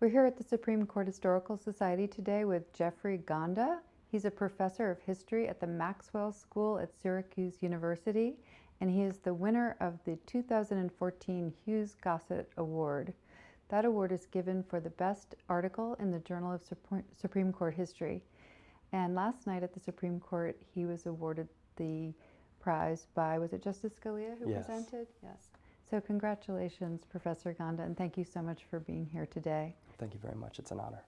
We're here at the Supreme Court Historical Society today with Jeffrey Gonda. He's a professor of history at the Maxwell School at Syracuse University, and he is the winner of the 2014 Hughes-Gossett Award. That award is given for the best article in the Journal of Supreme Court History. And last night at the Supreme Court, he was awarded the prize by, was it Justice Scalia who Yes. presented? Yes. So congratulations, Professor Gonda, and thank you so much for being here today. Thank you very much. It's an honor.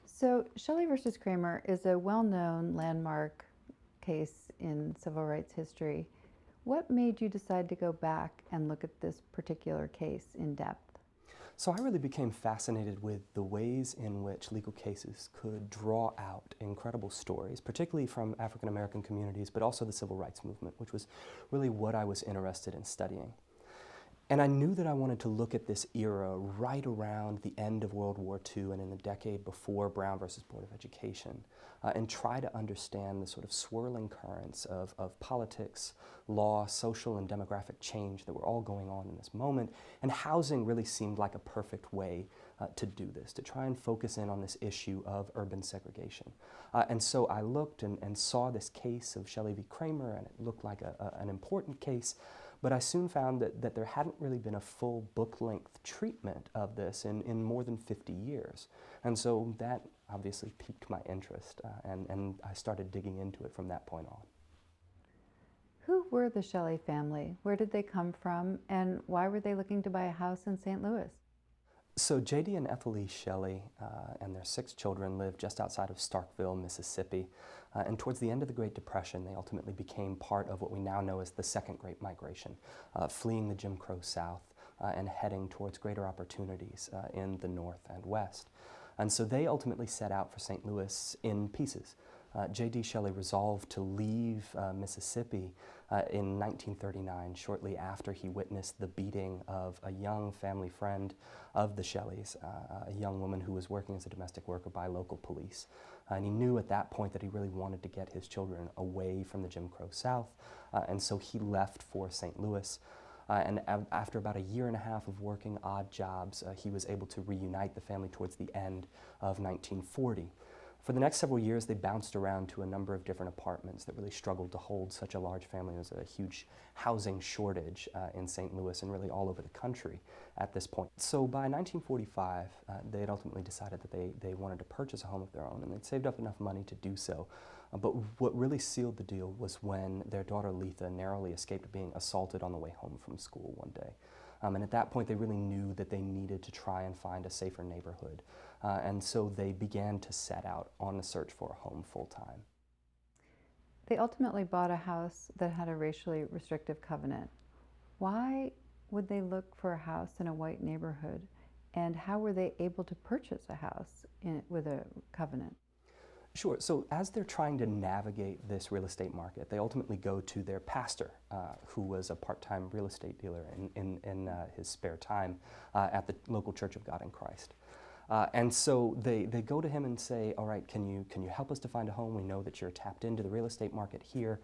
So Shelley versus Kramer is a well-known landmark case in civil rights history. What made you decide to go back and look at this particular case in depth? So I really became fascinated with the ways in which legal cases could draw out incredible stories, particularly from African American communities, but also the civil rights movement, which was really what I was interested in studying. And I knew that I wanted to look at this era right around the end of World War II and in the decade before Brown versus Board of Education, and try to understand the sort of swirling currents of politics, law, social and demographic change that were all going on in this moment. And housing really seemed like a perfect way to do this, to try and focus in on this issue of urban segregation. And so I looked and saw this case of Shelley v. Kramer, and it looked like an important case. But I soon found that there hadn't really been a full book-length treatment of this in more than 50 years. And so that obviously piqued my interest, and I started digging into it from that point on. Who were the Shelley family? Where did they come from? And why were they looking to buy a house in St. Louis? So J.D. and Ethel E. Shelley and their 6 children lived just outside of Starkville, Mississippi. And towards the end of the Great Depression, they ultimately became part of what we now know as the Second Great Migration, fleeing the Jim Crow South and heading towards greater opportunities in the North and West. And so they ultimately set out for St. Louis in pieces. J.D. Shelley resolved to leave Mississippi in 1939, shortly after he witnessed the beating of a young family friend of the Shelleys, a young woman who was working as a domestic worker by local police. And he knew at that point that he really wanted to get his children away from the Jim Crow South, and so he left for St. Louis. And after about a year and a half of working odd jobs, he was able to reunite the family towards the end of 1940. For the next several years, they bounced around to a number of different apartments that really struggled to hold such a large family. There was a huge housing shortage in St. Louis and really all over the country at this point. So by 1945, they had ultimately decided that they wanted to purchase a home of their own, and they'd saved up enough money to do so. But what really sealed the deal was when their daughter Letha narrowly escaped being assaulted on the way home from school one day. And at that point, they really knew that they needed to try and find a safer neighborhood. And so they began to set out on a search for a home full-time. They ultimately bought a house that had a racially restrictive covenant. Why would they look for a house in a white neighborhood? And how were they able to purchase a house with a covenant? Sure. So as they're trying to navigate this real estate market, they ultimately go to their pastor, who was a part-time real estate dealer in his spare time at the local Church of God in Christ. And so they go to him and say, all right, can you help us to find a home? We know that you're tapped into the real estate market here.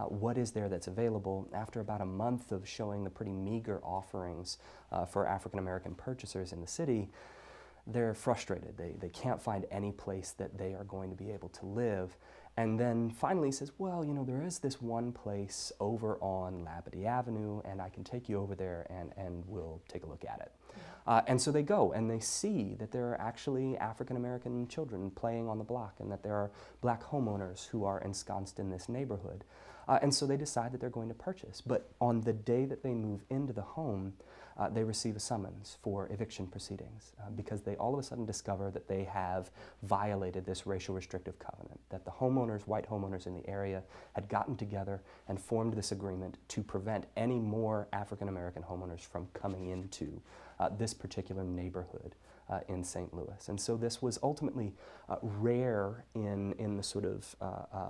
What is there that's available? After about a month of showing the pretty meager offerings for African-American purchasers in the city, they're frustrated. They can't find any place that they are going to be able to live. And then finally he says, well, you know, there is this one place over on Labadie Avenue, and I can take you over there and we'll take a look at it. And so they go and they see that there are actually African-American children playing on the block, and that there are black homeowners who are ensconced in this neighborhood. And so they decide that they're going to purchase. But on the day that they move into the home, they receive a summons for eviction proceedings because they all of a sudden discover that they have violated this racial restrictive covenant, that the homeowners, white homeowners in the area, had gotten together and formed this agreement to prevent any more African-American homeowners from coming into this particular neighborhood in St. Louis. And so this was ultimately rare in the sort of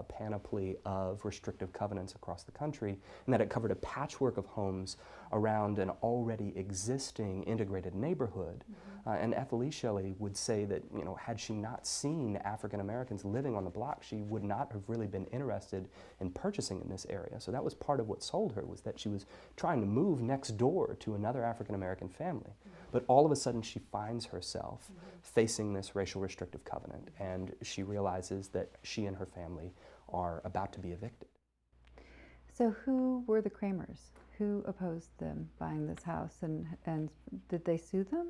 panoply of restrictive covenants across the country, in that it covered a patchwork of homes around an already existing integrated neighborhood. And Ethel Shelley would say that, you know, had she not seen African Americans living on the block, she would not have really been interested in purchasing in this area. So that was part of what sold her, was that she was trying to move next door to another African American family. But all of a sudden she finds herself facing this racial restrictive covenant, and she realizes that she and her family are about to be evicted. So who were the Kramers? Who opposed them buying this house, and did they sue them?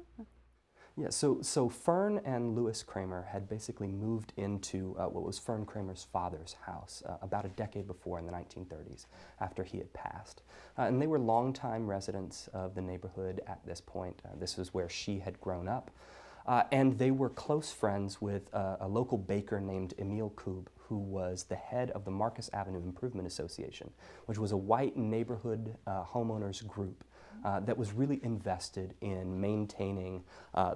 Yeah, so Fern and Louis Kramer had basically moved into what was Fern Kramer's father's house about a decade before, in the 1930s, after he had passed. And they were longtime residents of the neighborhood at this point. This was where she had grown up. And they were close friends with a local baker named Emile Koob, who was the head of the Marcus Avenue Improvement Association, which was a white neighborhood homeowners group that was really invested in maintaining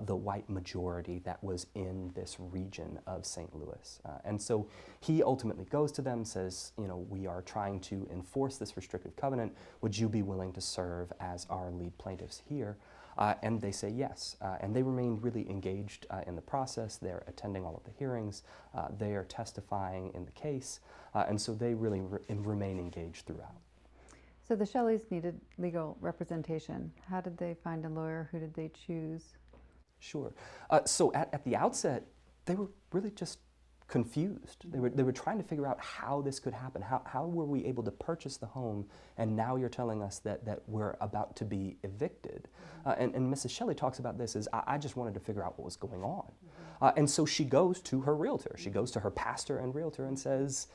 the white majority that was in this region of St. Louis. And so he ultimately goes to them, says, you know, we are trying to enforce this restrictive covenant. Would you be willing to serve as our lead plaintiffs here? And they say yes, and they remain really engaged in the process. They're attending all of the hearings, they are testifying in the case, and so they really remain engaged throughout. So the Shelleys needed legal representation. How did they find a lawyer? Who did they choose? Sure. So at the outset, they were really just confused. They were trying to figure out how this could happen. How were we able to purchase the home, and now you're telling us that we're about to be evicted? And Mrs. Shelley talks about this as, I just wanted to figure out what was going on. And so she goes to her realtor. She goes to her pastor and realtor and says,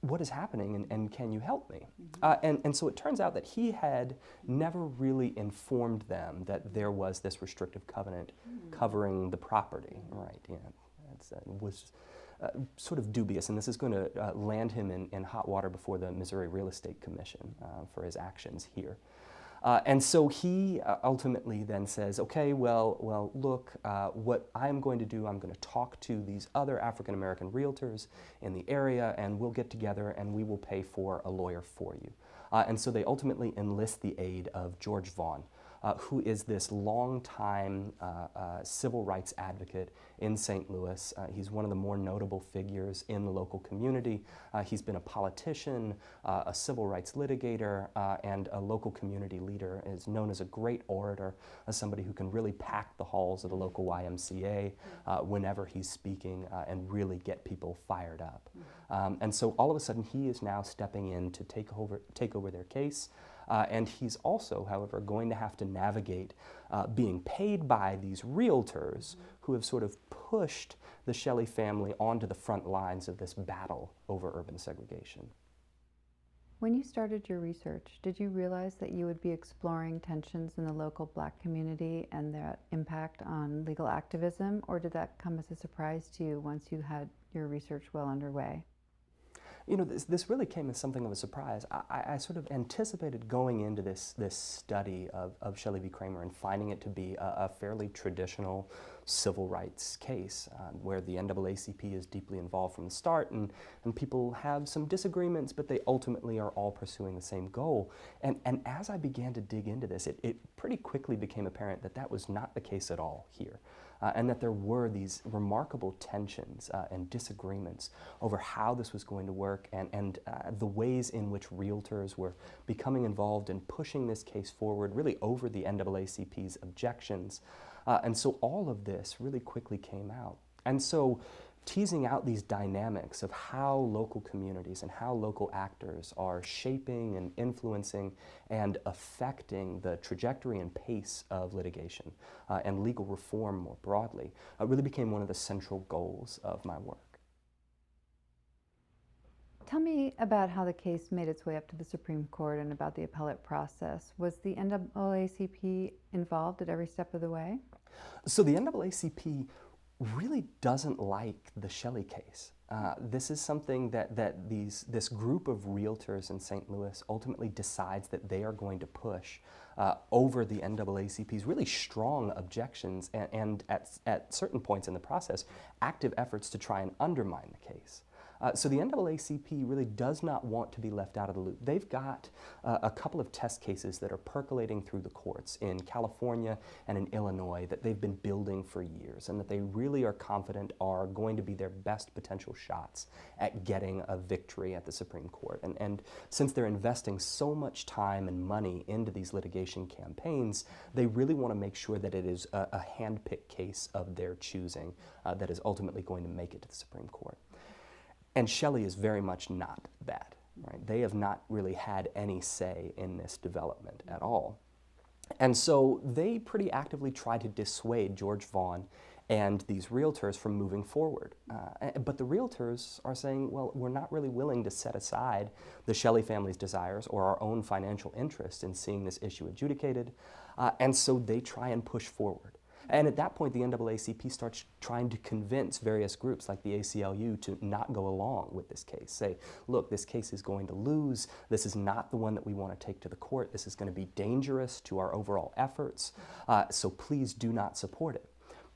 what is happening, and can you help me? And so it turns out that he had never really informed them that there was this restrictive covenant covering the property, right? Yeah, that was sort of dubious, and this is going to land him in hot water before the Missouri Real Estate Commission for his actions here. And so he ultimately then says, okay, well, look, what I'm going to do, I'm going to talk to these other African American realtors in the area, and we'll get together and we will pay for a lawyer for you. And so they ultimately enlist the aid of George Vaughn, who is this longtime civil rights advocate in St. Louis. He's one of the more notable figures in the local community. He's been a politician, a civil rights litigator, and a local community leader. Is known as a great orator, as somebody who can really pack the halls of the local YMCA whenever he's speaking and really get people fired up. And so all of a sudden he is now stepping in to take over their case. And he's also, however, going to have to navigate being paid by these realtors who have sort of pushed the Shelley family onto the front lines of this battle over urban segregation. When you started your research, did you realize that you would be exploring tensions in the local Black community and their impact on legal activism, or did that come as a surprise to you once you had your research well underway? You know, this really came as something of a surprise. I sort of anticipated going into this study of Shelley v. Kramer and finding it to be a fairly traditional civil rights case where the NAACP is deeply involved from the start, and people have some disagreements, but they ultimately are all pursuing the same goal. And as I began to dig into this, it pretty quickly became apparent that that was not the case at all here. And that there were these remarkable tensions and disagreements over how this was going to work, and the ways in which realtors were becoming involved in pushing this case forward, really over the NAACP's objections. And so all of this really quickly came out. And so teasing out these dynamics of how local communities and how local actors are shaping and influencing and affecting the trajectory and pace of litigation and legal reform more broadly really became one of the central goals of my work. Tell me about how the case made its way up to the Supreme Court and about the appellate process. Was the NAACP involved at every step of the way? So the NAACP really doesn't like the Shelley case. This is something that this group of realtors in St. Louis ultimately decides that they are going to push over the NAACP's really strong objections and at certain points in the process, active efforts to try and undermine the case. So the NAACP really does not want to be left out of the loop. They've got a couple of test cases that are percolating through the courts in California and in Illinois that they've been building for years and that they really are confident are going to be their best potential shots at getting a victory at the Supreme Court. And since they're investing so much time and money into these litigation campaigns, they really want to make sure that it is a hand-picked case of their choosing that is ultimately going to make it to the Supreme Court. And Shelley is very much not that, right? They have not really had any say in this development at all. And so they pretty actively try to dissuade George Vaughn and these realtors from moving forward. But the realtors are saying, well, we're not really willing to set aside the Shelley family's desires or our own financial interest in seeing this issue adjudicated. And so they try and push forward. And at that point, the NAACP starts trying to convince various groups like the ACLU to not go along with this case. Say, look, this case is going to lose. This is not the one that we want to take to the court. This is going to be dangerous to our overall efforts. So please do not support it.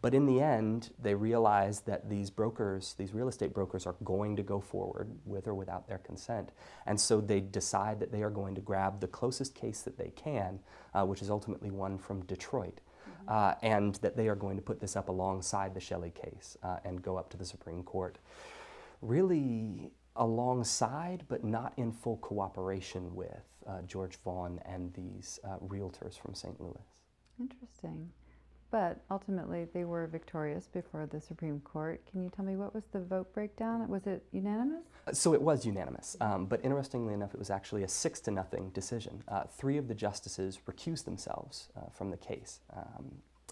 But in the end, they realize that these brokers, these real estate brokers, are going to go forward with or without their consent. And so they decide that they are going to grab the closest case that they can, which is ultimately one from Detroit. And that they are going to put this up alongside the Shelley case and go up to the Supreme Court, really alongside but not in full cooperation with George Vaughn and these realtors from St. Louis. Interesting. But ultimately, they were victorious before the Supreme Court. Can you tell me what was the vote breakdown? Was it unanimous? So it was unanimous, but interestingly enough, it was actually a 6-0 decision. 3 of the justices recused themselves from the case.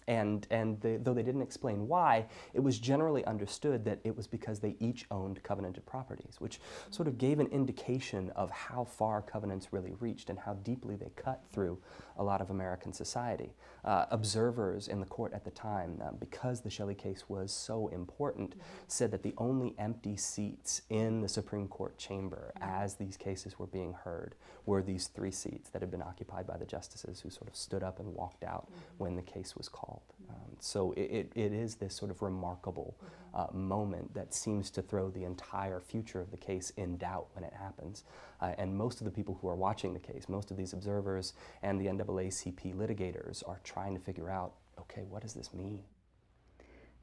Though they didn't explain why, it was generally understood that it was because they each owned covenanted properties, which sort of gave an indication of how far covenants really reached and how deeply they cut through a lot of American society. Observers in the court at the time, because the Shelley case was so important, said that the only empty seats in the Supreme Court chamber as these cases were being heard were these 3 seats that had been occupied by the justices who sort of stood up and walked out when the case was called. So it is this sort of remarkable moment that seems to throw the entire future of the case in doubt when it happens. And most of the people who are watching the case, most of these observers and the NAACP litigators are trying to figure out, okay, what does this mean?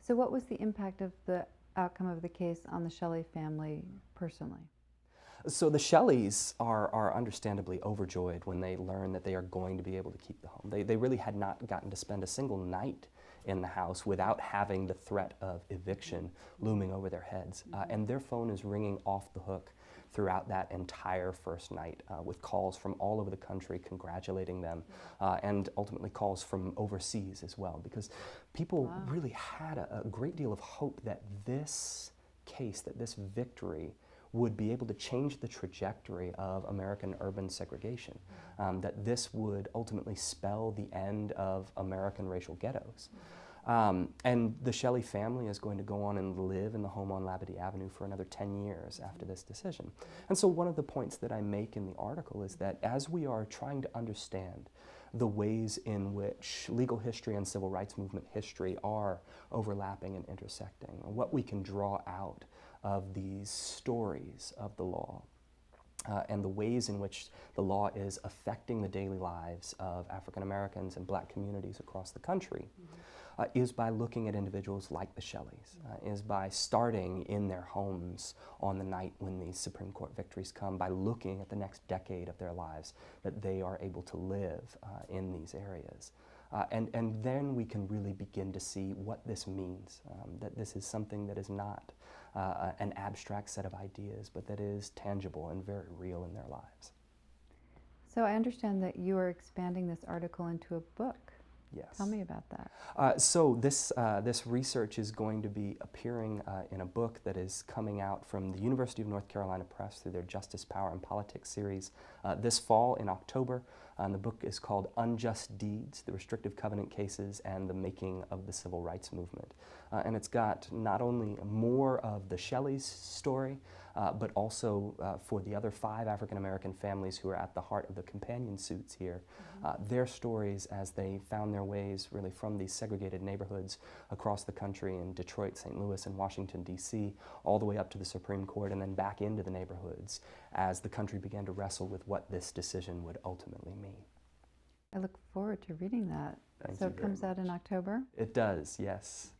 So what was the impact of the outcome of the case on the Shelley family personally? So the Shelleys are understandably overjoyed when they learn that they are going to be able to keep the home. They really had not gotten to spend a single night in the house without having the threat of eviction looming over their heads. And their phone is ringing off the hook throughout that entire first night with calls from all over the country congratulating them and ultimately calls from overseas as well, because people really had a great deal of hope that this case, that this victory would be able to change the trajectory of American urban segregation, that this would ultimately spell the end of American racial ghettos. And the Shelley family is going to go on and live in the home on Labadie Avenue for another 10 years after this decision. And so one of the points that I make in the article is that as we are trying to understand the ways in which legal history and civil rights movement history are overlapping and intersecting, what we can draw out of these stories of the law, and the ways in which the law is affecting the daily lives of African Americans and Black communities across the country, is by looking at individuals like the Shelleys, is by starting in their homes on the night when these Supreme Court victories come, by looking at the next decade of their lives that they are able to live in these areas. And then we can really begin to see what this means, that this is something that is not an abstract set of ideas, but that is tangible and very real in their lives. So I understand that you are expanding this article into a book. Yes. Tell me about that. So this research is going to be appearing in a book that is coming out from the University of North Carolina Press through their Justice, Power, and Politics series this fall in October. And the book is called Unjust Deeds, the Restrictive Covenant Cases and the Making of the Civil Rights Movement. And it's got not only more of the Shelleys' story, but also for the other 5 African-American families who are at the heart of the companion suits here, their stories as they found their ways really from these segregated neighborhoods across the country in Detroit, St. Louis, and Washington, D.C., all the way up to the Supreme Court and then back into the neighborhoods as the country began to wrestle with what this decision would ultimately mean. I look forward to reading that. Thank so you it very comes out in much. October? It does, yes.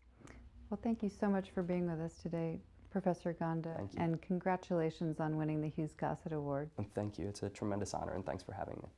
Well, thank you so much for being with us today, Professor Gonda. Thank you. And congratulations on winning the Hughes-Gossett Award. And thank you. It's a tremendous honor, and thanks for having me.